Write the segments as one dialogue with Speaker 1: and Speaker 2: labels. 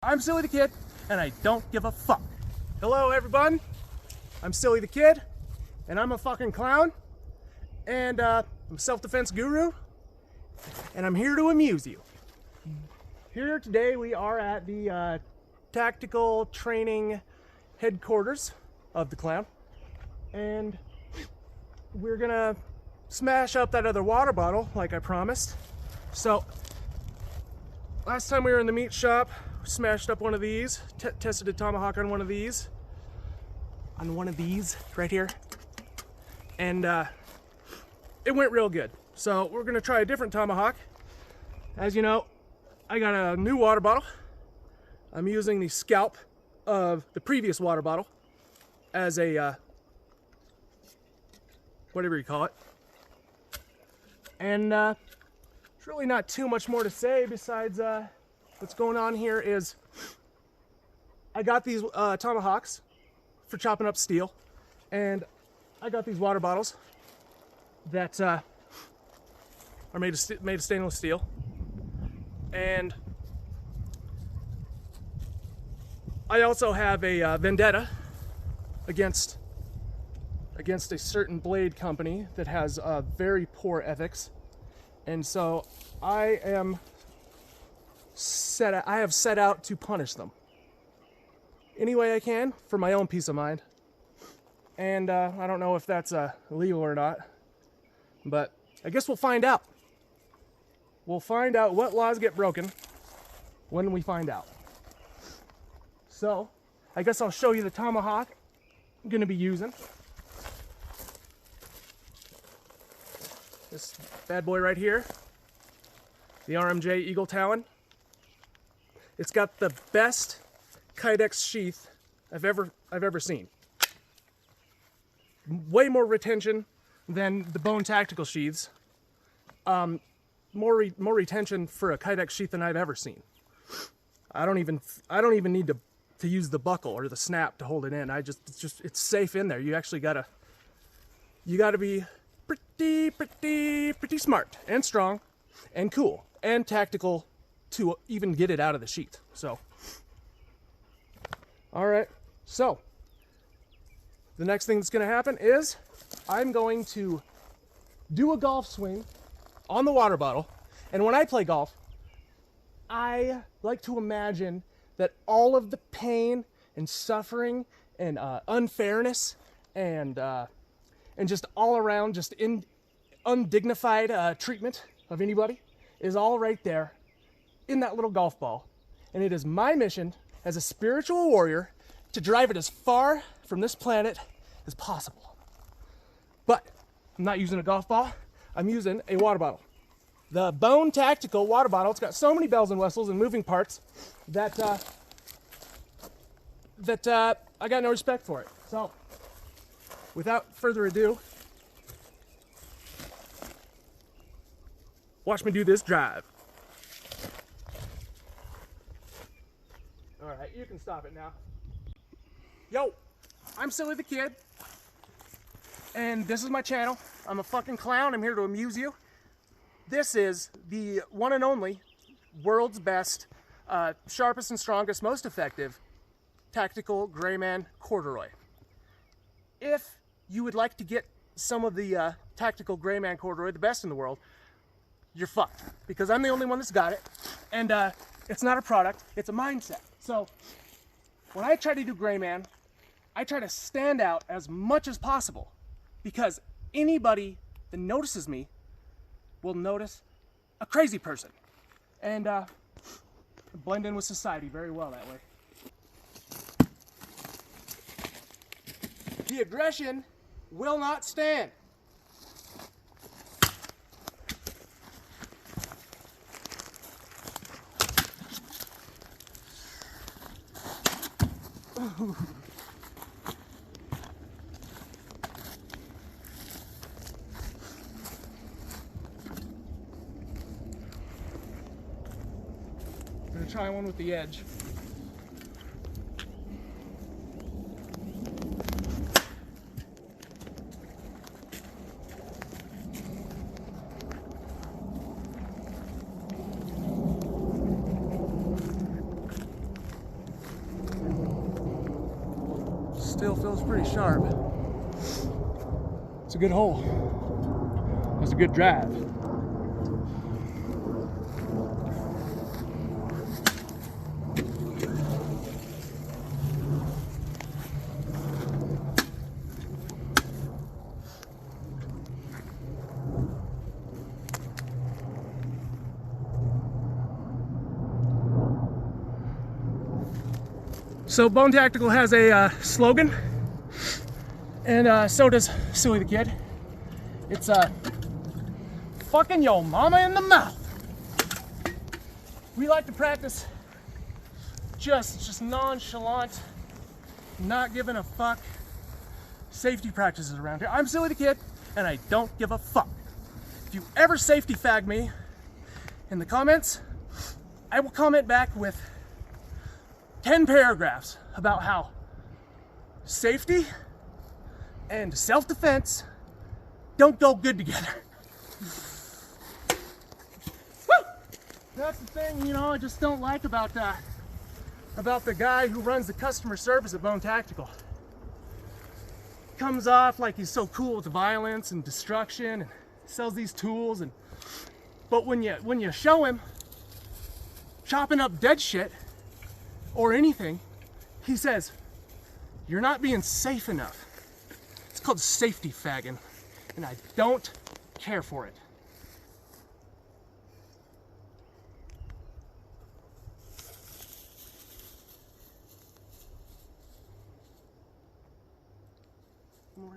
Speaker 1: I'm Silly the Kid, and I don't give a fuck. Hello, everyone. I'm Silly the Kid, and I'm a fucking clown, and I'm a self-defense guru, and I'm here to amuse you. Here today we are at the tactical training headquarters of the clown, and we're gonna smash up that other water bottle like I promised. So last time we were in the meat shop, we smashed up one of these, tested a tomahawk on one of these right here, and it went real good. So we're gonna try a different tomahawk. As you know, I got a new water bottle. I'm using the scalp of the previous water bottle as a whatever you call it. And there's really not too much more to say besides what's going on here is I got these tomahawks for chopping up steel, and I got these water bottles that are made of stainless steel, and I also have a vendetta against a certain blade company that has very poor ethics, and so I have set out to punish them any way I can for my own peace of mind. And I don't know if that's illegal or not, but I guess we'll find out. We'll find out what laws get broken when we find out. So I guess I'll show you the tomahawk I'm gonna be using. This bad boy right here, the RMJ Eagle Talon. It's got the best Kydex sheath I've ever seen. Way more retention than the Bone tactical sheaths. More retention for a Kydex sheath than I've ever seen. I don't even need to use the buckle or the snap to hold it in. It's safe in there. You actually gotta be pretty smart and strong and cool and tactical to even get it out of the sheath. So, all right. So the next thing that's going to happen is I'm going to do a golf swing on the water bottle. And when I play golf, I like to imagine that all of the pain and suffering and unfairness and just all around just undignified treatment of anybody is all right there in that little golf ball. And it is my mission as a spiritual warrior to drive it as far from this planet as possible. But I'm not using a golf ball. I'm using a water bottle. The Bone Tactical water bottle. It's got so many bells and whistles and moving parts that I got no respect for it. So, without further ado, watch me do this drive. All right, you can stop it now. Yo, I'm Silly the Kid, and this is my channel. I'm a fucking clown. I'm here to amuse you. This is the one and only world's best, sharpest and strongest, most effective tactical Greyman corduroy. If you would like to get some of the tactical Greyman corduroy, the best in the world, you're fucked, because I'm the only one that's got it, and it's not a product, it's a mindset. So when I try to do Greyman, I try to stand out as much as possible, because anybody that notices me will notice a crazy person, and blend in with society very well that way. The aggression will not stand. I'm gonna try one with the edge. steel feels pretty sharp. It's a good hole. It's a good drive. So Bone Tactical has a slogan, and so does Silly the Kid. It's fucking your mama in the mouth. We like to practice just nonchalant, not giving a fuck safety practices around here. I'm Silly the Kid, and I don't give a fuck. If you ever safety fag me in the comments, I will comment back with 10 paragraphs about how safety and self-defense don't go good together. Woo! That's the thing, you know, I just don't like about the guy who runs the customer service at Bone Tactical. Comes off like he's so cool with the violence and destruction and sells these tools, but when you show him chopping up dead shit or anything, he says, "You're not being safe enough." It's called safety fagging, and I don't care for it. More.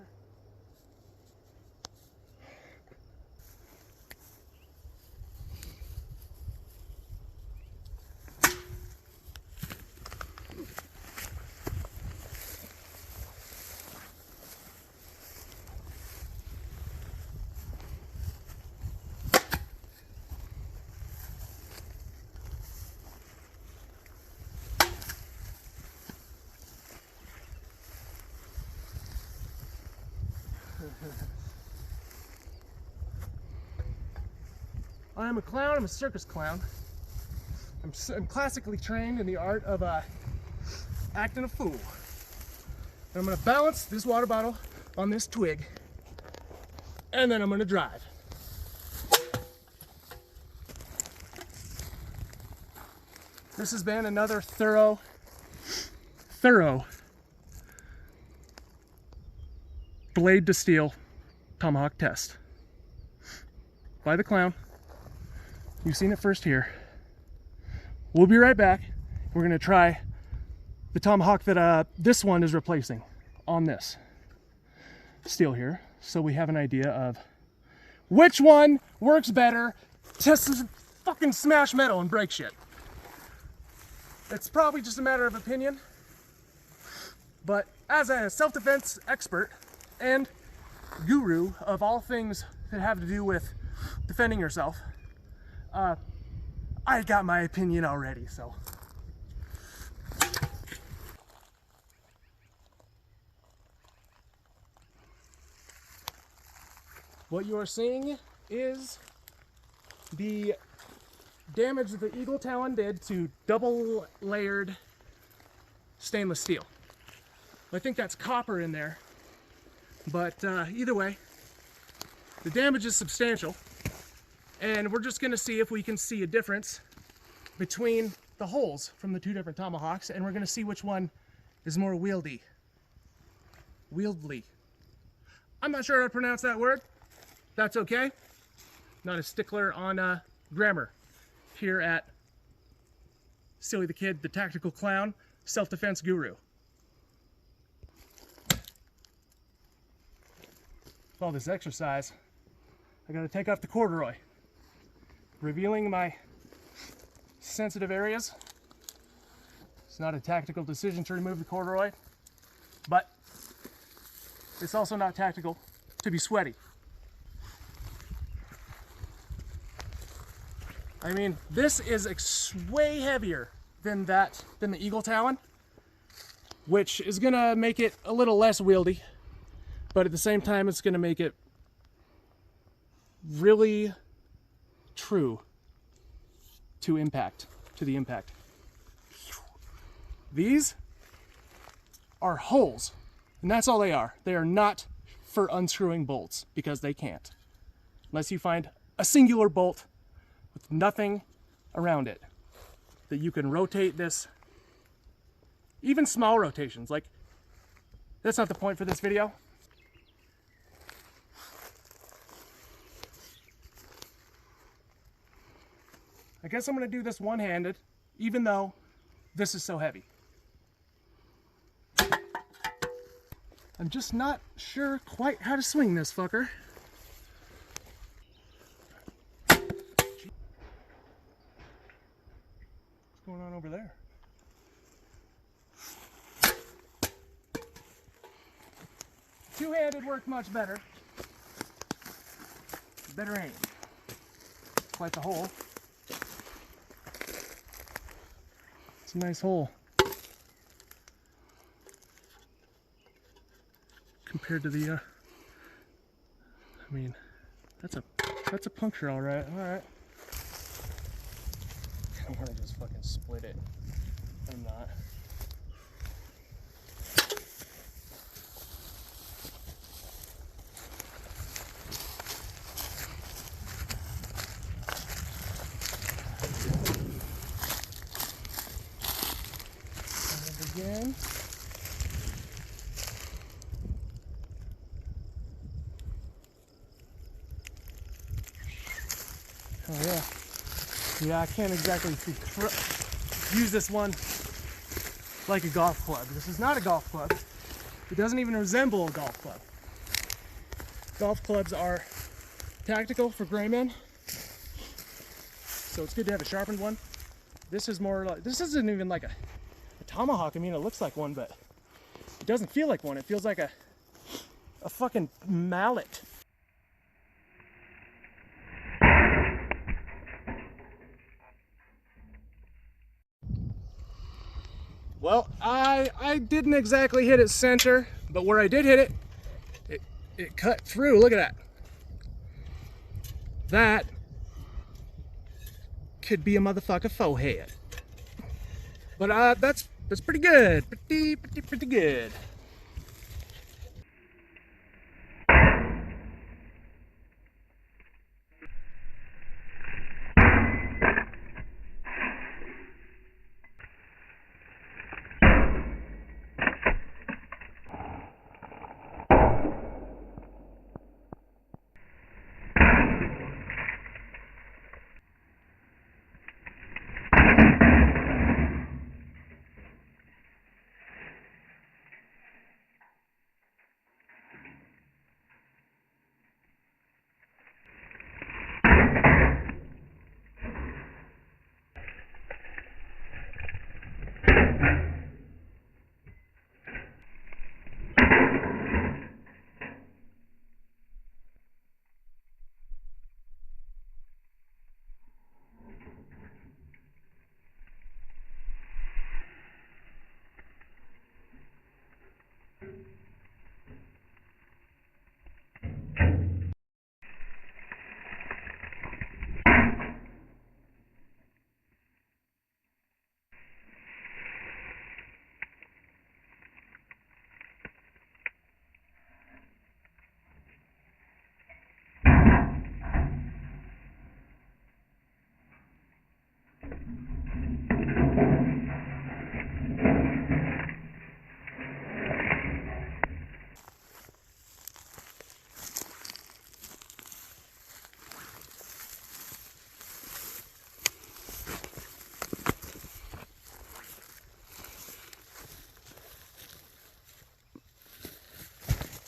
Speaker 1: I'm a clown, I'm a circus clown. I'm classically trained in the art of acting a fool. And I'm gonna balance this water bottle on this twig, and then I'm gonna drive. This has been another thorough blade to steel tomahawk test by the clown. You've seen it first here. We'll be right back. We're gonna try the tomahawk that this one is replacing on this steel here, so we have an idea of which one works better to fucking smash metal and break shit. It's probably just a matter of opinion, but as a self-defense expert and guru of all things that have to do with defending yourself, I got my opinion already, so. What you are seeing is the damage that the Eagle Talon did to double layered stainless steel. I think that's copper in there, but either way, the damage is substantial. And we're just gonna see if we can see a difference between the holes from the two different tomahawks, and we're gonna see which one is more wieldy. Wieldly. I'm not sure how to pronounce that word. That's okay. Not a stickler on grammar here at Silly the Kid, the Tactical Clown, self-defense guru. With all this exercise, I gotta take off the corduroy, revealing my sensitive areas. It's not a tactical decision to remove the corduroy, but it's also not tactical to be sweaty. I mean, this is way heavier than the Eagle Talon, which is gonna make it a little less wieldy, but at the same time, it's gonna make it really true to the impact. These are holes And that's all they are. They are not for unscrewing bolts, because they can't. Unless you find a singular bolt with nothing around it that you can rotate this, even small rotations. Like, that's not the point for this video. I guess I'm going to do this one-handed, even though this is so heavy. I'm just not sure quite how to swing this fucker. What's going on over there? Two-handed works much better. Better aim. Quite the hole. It's a nice hole. Compared to the, I mean, that's a puncture, all right. All right. I want to just fucking split it. I'm not. And again. Oh yeah. Yeah, I can't exactly use this one like a golf club. This is not a golf club. It doesn't even resemble a golf club. Golf clubs are tactical for gray men, so it's good to have a sharpened one. This is more like, this isn't even like a tomahawk. I mean, it looks like one, but it doesn't feel like one. It feels like a fucking mallet. Well, I didn't exactly hit it center, but where I did hit it, it cut through. Look at that. That could be a motherfucker faux head. But that's pretty good. Pretty good.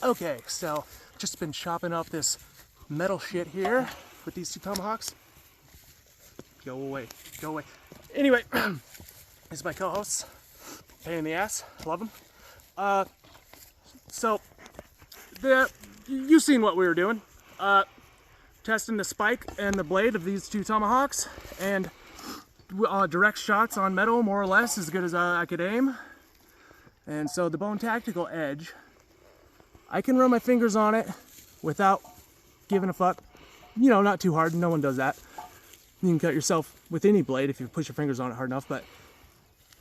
Speaker 1: Okay, so just been chopping up this metal shit here with these two tomahawks. Go away, go away. Anyway, this is my co-hosts. Pain in the ass, love them. So, you've seen what we were doing. Testing the spike and the blade of these two tomahawks, and direct shots on metal, more or less, as good as I could aim. And so the Bone Tactical Edge, I can run my fingers on it without giving a fuck. You know, not too hard, no one does that. You can cut yourself with any blade if you push your fingers on it hard enough, but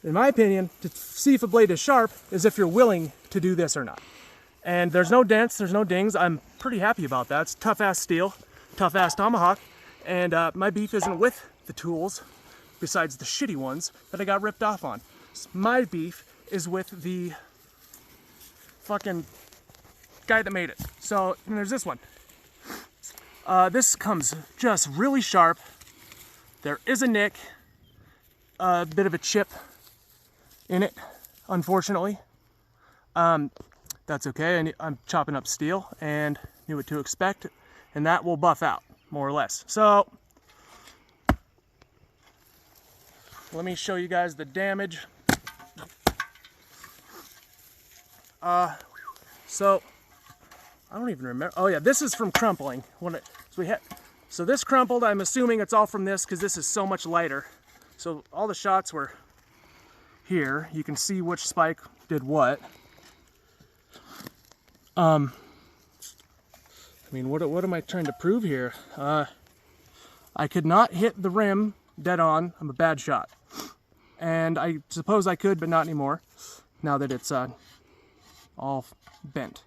Speaker 1: in my opinion, to see if a blade is sharp is if you're willing to do this or not. And there's no dents, there's no dings. I'm pretty happy about that. It's tough-ass steel, tough-ass tomahawk. And my beef isn't with the tools, besides the shitty ones that I got ripped off on. My beef is with the fucking guy that made it. So, and there's this one. This comes just really sharp. There is a nick, a bit of a chip in it, unfortunately. That's okay. I'm chopping up steel and knew what to expect, and that will buff out, more or less. So, let me show you guys the damage. So, I don't even remember. Oh yeah, this is from crumpling. So this crumpled, I'm assuming it's all from this because this is so much lighter. So all the shots were here. You can see which spike did what. I mean, what am I trying to prove here? I could not hit the rim dead on. I'm a bad shot. And I suppose I could, but not anymore, now that it's all bent.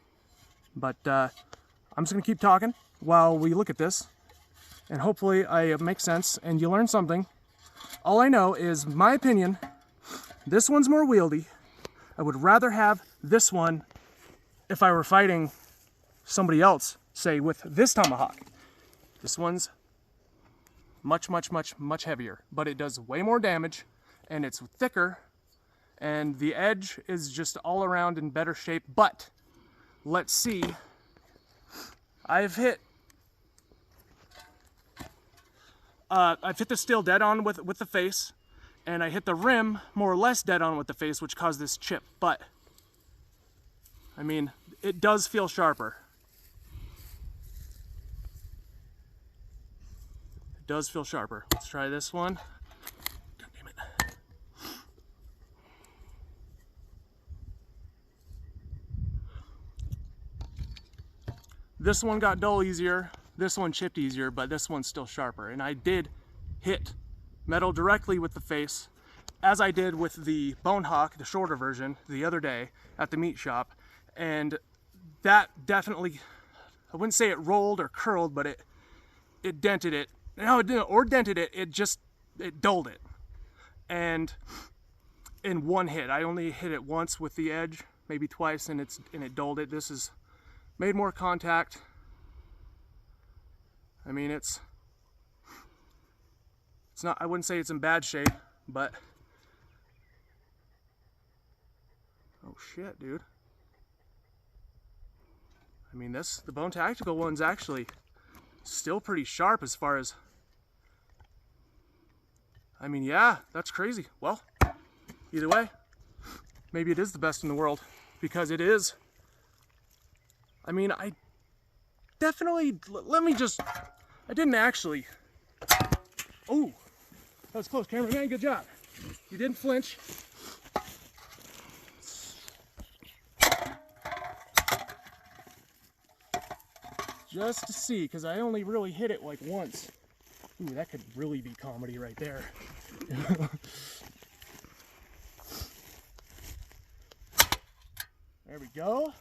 Speaker 1: But I'm just gonna keep talking while we look at this, and hopefully I make sense and you learn something. All I know is, my opinion, this one's more wieldy. I would rather have this one if I were fighting somebody else, say with this tomahawk. This one's much heavier, but it does way more damage, and it's thicker, and the edge is just all around in better shape. But let's see. I've hit the steel dead on with the face, and I hit the rim more or less dead on with the face, which caused this chip. But I mean, it does feel sharper. It does feel sharper. Let's try this one. God damn it. This one got dull easier, this one chipped easier, but this one's still sharper. And I did hit metal directly with the face, as I did with the Bone Hawk, the shorter version, the other day at the meat shop. And that definitely, I wouldn't say it rolled or curled, but it dented it. No, it didn't, or dented it, it dulled it. And in one hit, I only hit it once with the edge, maybe twice, and it dulled it. This is made more contact. I mean, it's not, I wouldn't say it's in bad shape, but oh shit, dude. I mean, the Bone Tactical one's actually still pretty sharp as far as, I mean, yeah, that's crazy. Well, either way, maybe it is the best in the world, because it is. I mean, I definitely, I didn't actually, oh, that was close, cameraman, good job. You didn't flinch. Just to see, because I only really hit it like once. Ooh, that could really be comedy right there. There we go.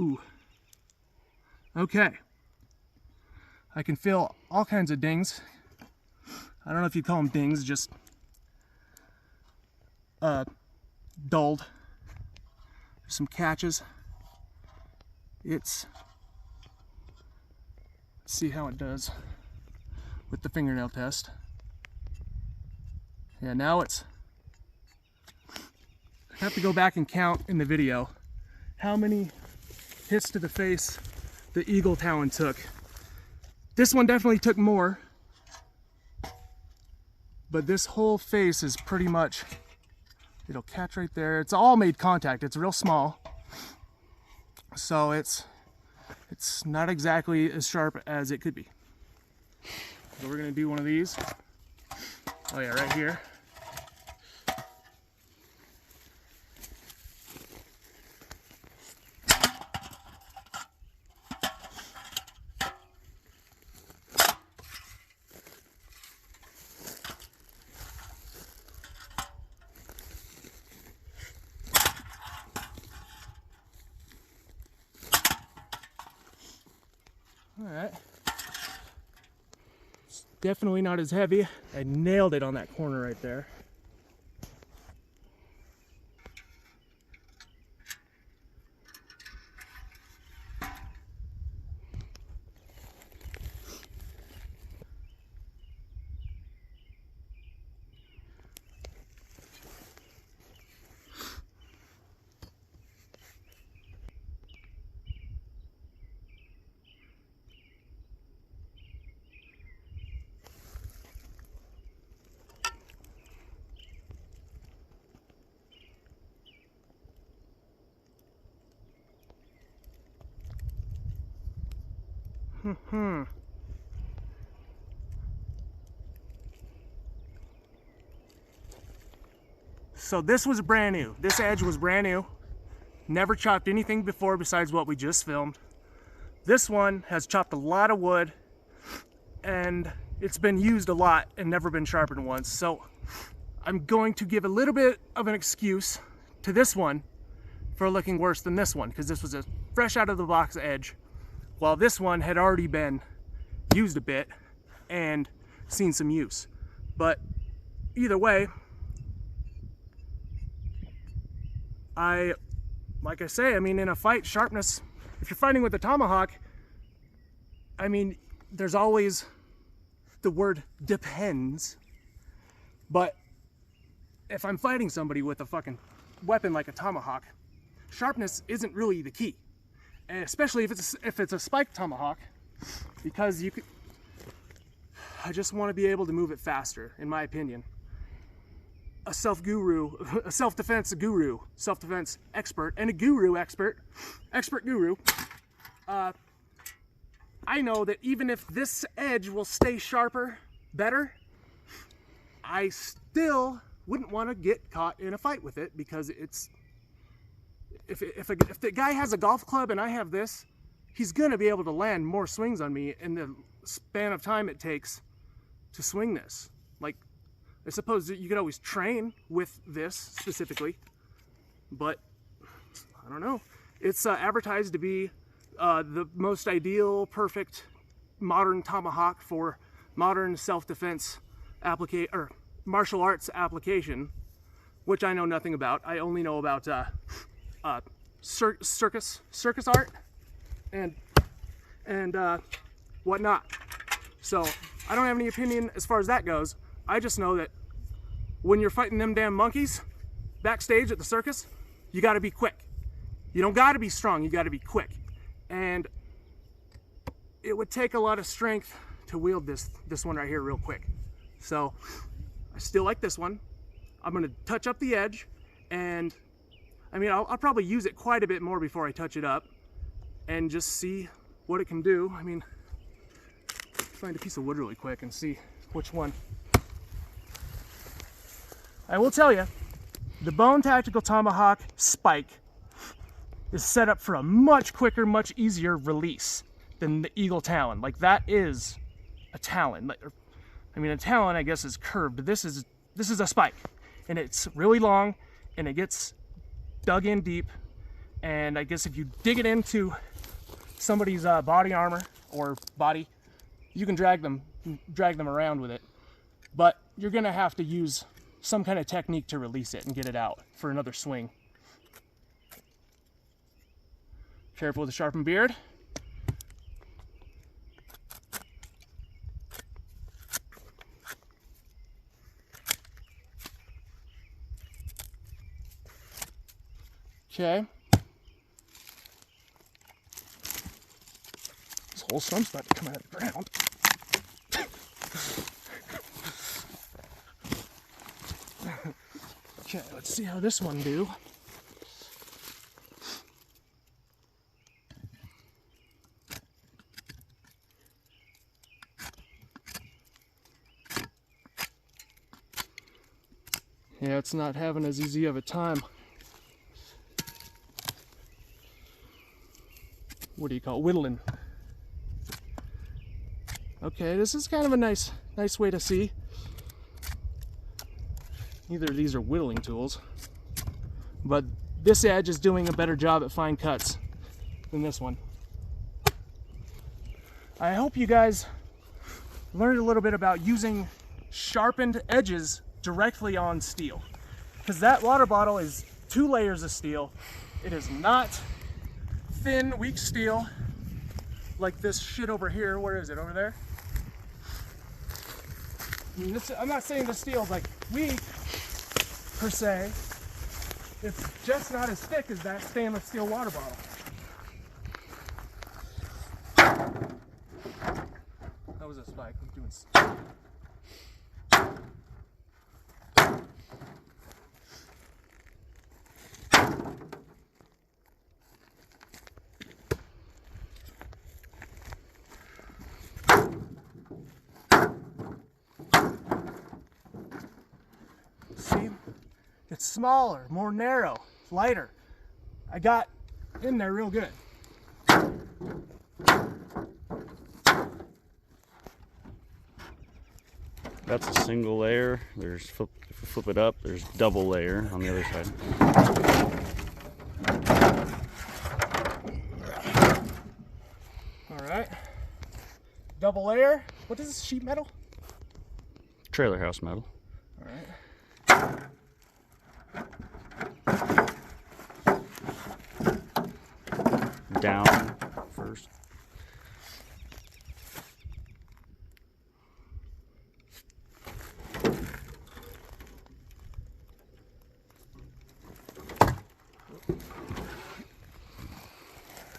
Speaker 1: Ooh. Okay. I can feel all kinds of dings. I don't know if you call them dings, just dulled. There's some catches. Let's see how it does with the fingernail test. Yeah, now it's, I have to go back and count in the video how many hits to the face the Eagle Talon took. This one definitely took more, but this whole face is pretty much, it'll catch right there. It's all made contact. It's real small, so it's not exactly as sharp as it could be. So we're gonna do one of these. Oh yeah, right here. Alright. It's definitely not as heavy. I nailed it on that corner right there. So this was brand new. This edge was brand new. Never chopped anything before besides what we just filmed. This one has chopped a lot of wood and it's been used a lot and never been sharpened once. So I'm going to give a little bit of an excuse to this one for looking worse than this one, because this was a fresh out of the box edge, while this one had already been used a bit and seen some use. But either way, like I say, I mean, in a fight, sharpness, if you're fighting with a tomahawk, I mean, there's always the word depends, but if I'm fighting somebody with a fucking weapon like a tomahawk, sharpness isn't really the key, and especially if it's a spiked tomahawk, because I just want to be able to move it faster, in my opinion. A self-defense guru, self-defense expert, and a guru expert guru, I know that even if this edge will stay sharper, better, I still wouldn't want to get caught in a fight with it, because it's, if the guy has a golf club and I have this, he's gonna be able to land more swings on me in the span of time it takes to swing this. Like, I suppose that you could always train with this specifically, but I don't know. It's advertised to be the most ideal, perfect modern tomahawk for modern self-defense or martial arts application, which I know nothing about. I only know about circus art and whatnot. So I don't have any opinion as far as that goes. I just know that when you're fighting them damn monkeys backstage at the circus, you got to be quick. You don't got to be strong, you got to be quick. And it would take a lot of strength to wield this one right here real quick. So I still like this one. I'm going to touch up the edge, and I mean, I'll probably use it quite a bit more before I touch it up and just see what it can do. I mean, find a piece of wood really quick and see which one. I will tell you, the Bone Tactical Tomahawk Spike is set up for a much quicker, much easier release than the Eagle Talon. Like, that is a Talon. I mean, a Talon, I guess, is curved, but this is a spike, and it's really long, and it gets dug in deep. And I guess if you dig it into somebody's body armor or body, you can drag them around with it, but you're gonna have to use some kind of technique to release it and get it out for another swing. Careful with the sharpened beard. Okay. This whole stump's about to come out of the ground. Okay, let's see how this one do. Yeah, it's not having as easy of a time. What do you call it? Whittling. Okay, this is kind of a nice way to see. Neither of these are whittling tools, but this edge is doing a better job at fine cuts than this one. I hope you guys learned a little bit about using sharpened edges directly on steel, because that water bottle is 2 layers of steel. It is not thin, weak steel like this shit over here. Where is it? Over there? I mean, I'm not saying the steel's like weak per se. It's just not as thick as that stainless steel water bottle. That was a spike. I'm doing. See? It's smaller, more narrow, lighter. I got in there real good.
Speaker 2: That's a single layer. There's if you flip it up, there's double layer on the other side.
Speaker 1: All right. Double layer. What is this, sheet metal?
Speaker 2: Trailer house metal.
Speaker 1: All right.
Speaker 2: Down first.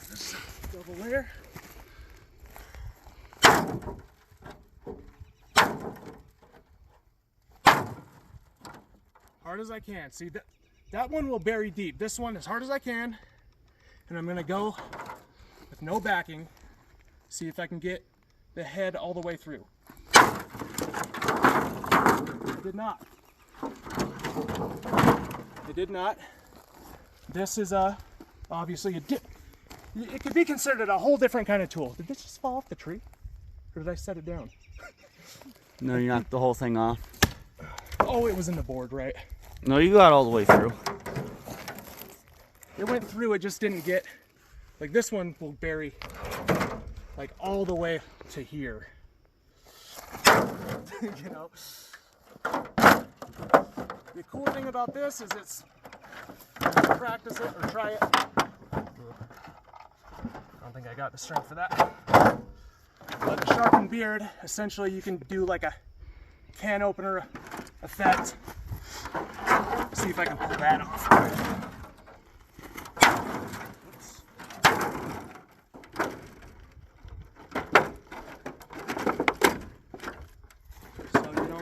Speaker 1: This double layer. Hard as I can. See, that one will bury deep. This one as hard as I can. And I'm gonna go with no backing, see if I can get the head all the way through. I did not. It did not. This is obviously it could be considered a whole different kind of tool. Did this just fall off the tree? Or did I set it down?
Speaker 2: No, you knocked the whole thing off.
Speaker 1: Oh, it was in the board, right?
Speaker 2: No, you got all the way through.
Speaker 1: It went through, it just didn't get, like this one will bury like all the way to here. You know? The cool thing about this is it's, practice it or try it. I don't think I got the strength for that. But the sharpened beard, essentially you can do like a can opener effect. See if I can pull that off.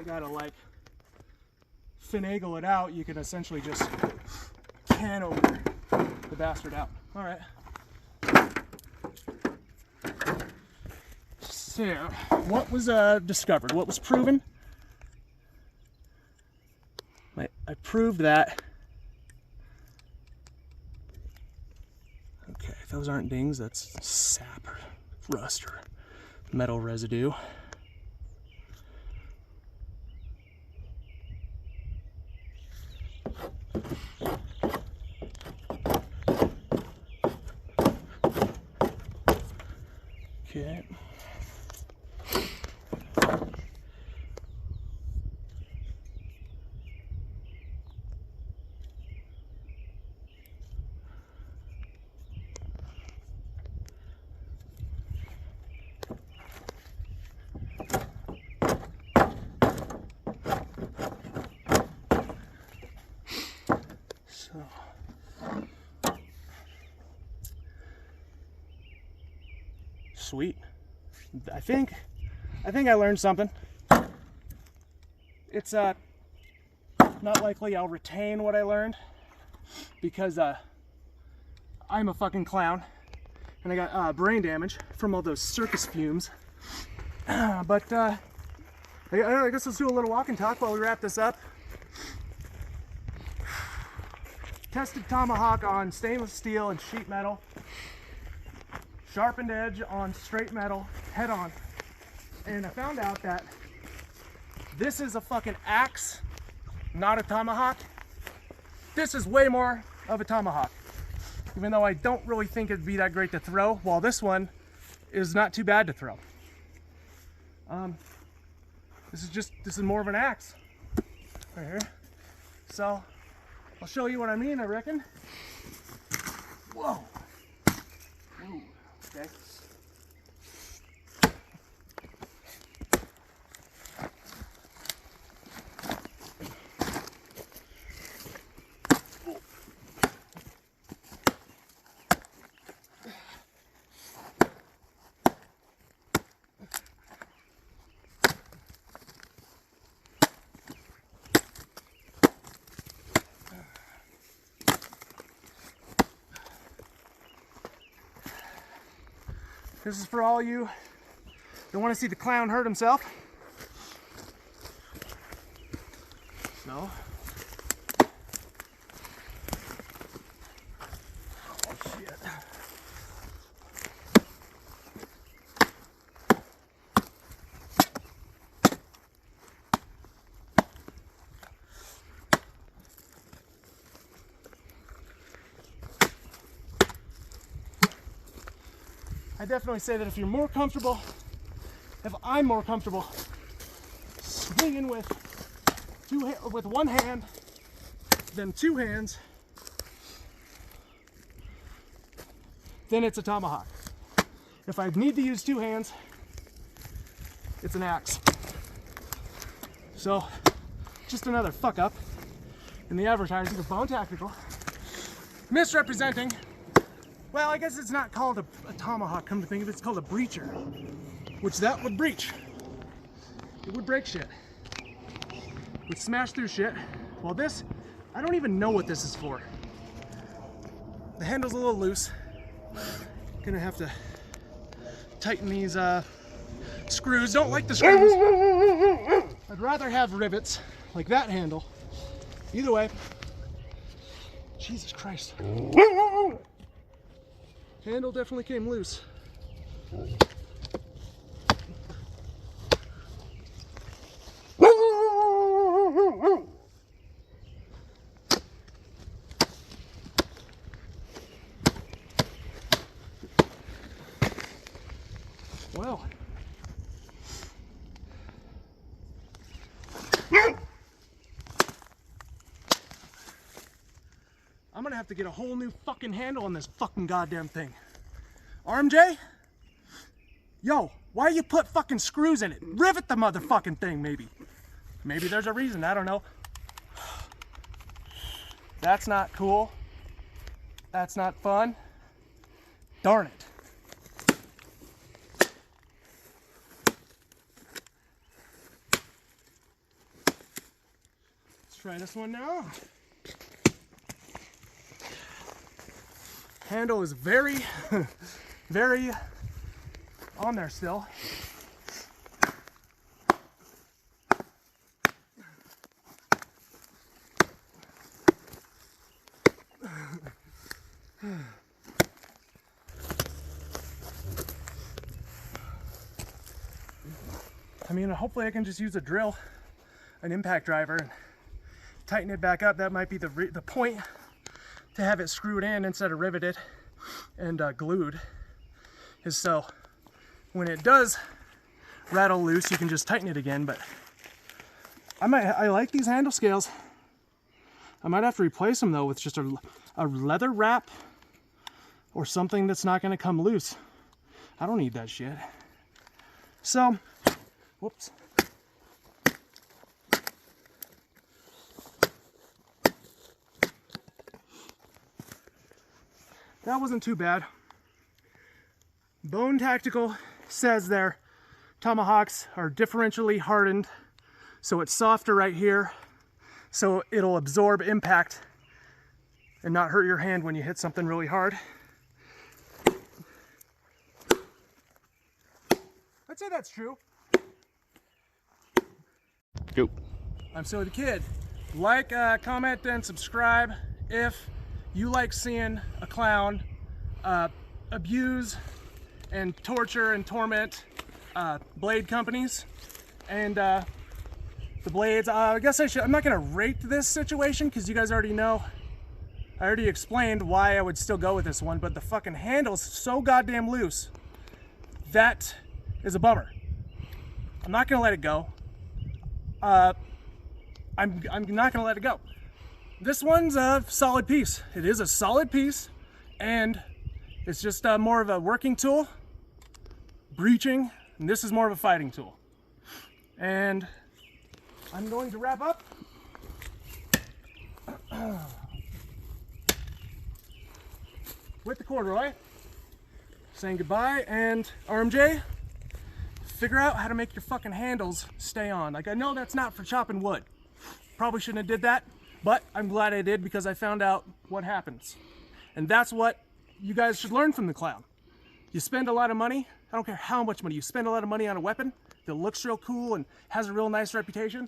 Speaker 1: Gotta like finagle it out. You can essentially just can open the bastard out. All right. So, what was discovered? What was proven? I proved that. Okay, those aren't dings. That's sap or rust or metal residue. Okay. Sweet. I think I learned something. It's not likely I'll retain what I learned because I'm a fucking clown and I got brain damage from all those circus fumes. But I guess let's do a little walk and talk while we wrap this up. Tested Tomahawk on stainless steel and sheet metal. Sharpened edge on straight metal, head on. And I found out that this is a fucking axe, not a tomahawk. This is way more of a tomahawk. Even though I don't really think it'd be that great to throw, while this one is not too bad to throw. This is more of an axe right here. So I'll show you what I mean, I reckon. Whoa. Ooh, okay. This is for all you that want to see the clown hurt himself. So, oh shit. I definitely say that if you're more comfortable, if I'm more comfortable swinging with one hand than two hands, then it's a tomahawk. If I need to use two hands, it's an axe. So, just another fuck up in the advertising of Bone Tactical, misrepresenting. Well, I guess it's not called a tomahawk, come to think of it, it's called a breacher. Which that would breach. It would break shit. It would smash through shit. Well, this, I don't even know what this is for. The handle's a little loose. Gonna have to tighten these screws. Don't like the screws. I'd rather have rivets like that handle. Either way. Jesus Christ. Handle definitely came loose. Well. I'm gonna have to get a whole new fucking handle on this fucking goddamn thing. RMJ? Yo, why you put fucking screws in it? Rivet the motherfucking thing, maybe. Maybe there's a reason, I don't know. That's not cool. That's not fun. Darn it. Let's try this one now. Handle is very, very on there still. I mean, hopefully I can just use a drill, an impact driver, and tighten it back up. That might be the point, to have it screwed in instead of riveted and glued, is so when it does rattle loose, you can just tighten it again. But I like these handle scales. I might have to replace them though with just a leather wrap or something that's not going to come loose. I don't need that shit. So, whoops. That wasn't too bad. Bone Tactical says their tomahawks are differentially hardened, so it's softer right here, so it'll absorb impact and not hurt your hand when you hit something really hard. I'd say that's true.
Speaker 2: Go.
Speaker 1: I'm Silly the Kid. Like, comment, and subscribe if you like seeing a clown abuse and torture and torment blade companies and the blades. I guess I'm not gonna rate this situation because you guys already know. I already explained why I would still go with this one, but the fucking handle's so goddamn loose. That is a bummer. I'm not gonna let it go. I'm not gonna let it go. This one's a solid piece. It is a solid piece, and it's just more of a working tool, breaching, and this is more of a fighting tool. And I'm going to wrap up. With the corduroy, saying goodbye, and RMJ, figure out how to make your fucking handles stay on. Like, I know that's not for chopping wood. Probably shouldn't have did that, but I'm glad I did because I found out what happens. And that's what you guys should learn from the clown. You spend a lot of money, I don't care how much money, you spend a lot of money on a weapon that looks real cool and has a real nice reputation.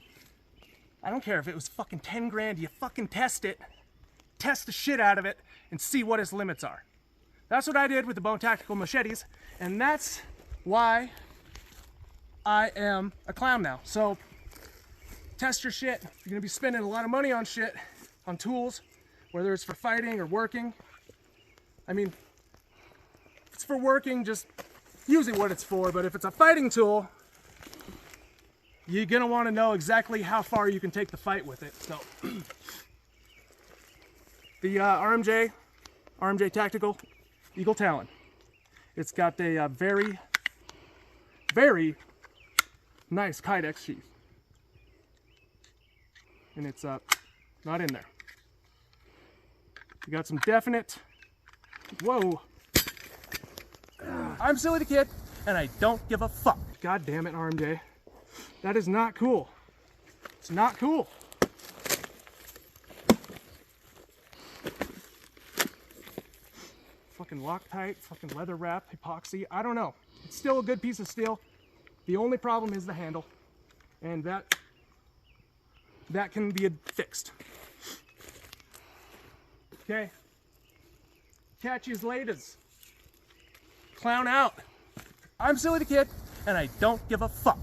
Speaker 1: I don't care if it was fucking 10 grand, you fucking test it, test the shit out of it, and see what its limits are. That's what I did with the Bone Tactical machetes, and that's why I am a clown now. So, test your shit. You're gonna be spending a lot of money on shit, on tools, whether it's for fighting or working. I mean, if it's for working, just use it what it's for, but if it's a fighting tool, you're gonna wanna know exactly how far you can take the fight with it. So, the RMJ Tactical Eagle Talon. It's got a very, very nice Kydex sheath. And it's not in there. You got some definite, whoa. I'm Silly the Kid, and I don't give a fuck. God damn it, RMJ. That is not cool. It's not cool. Fucking Loctite, fucking leather wrap, epoxy, I don't know. It's still a good piece of steel. The only problem is the handle, and that can be fixed. Okay. Catch yous laters. Clown out. I'm Silly the Kid, and I don't give a fuck.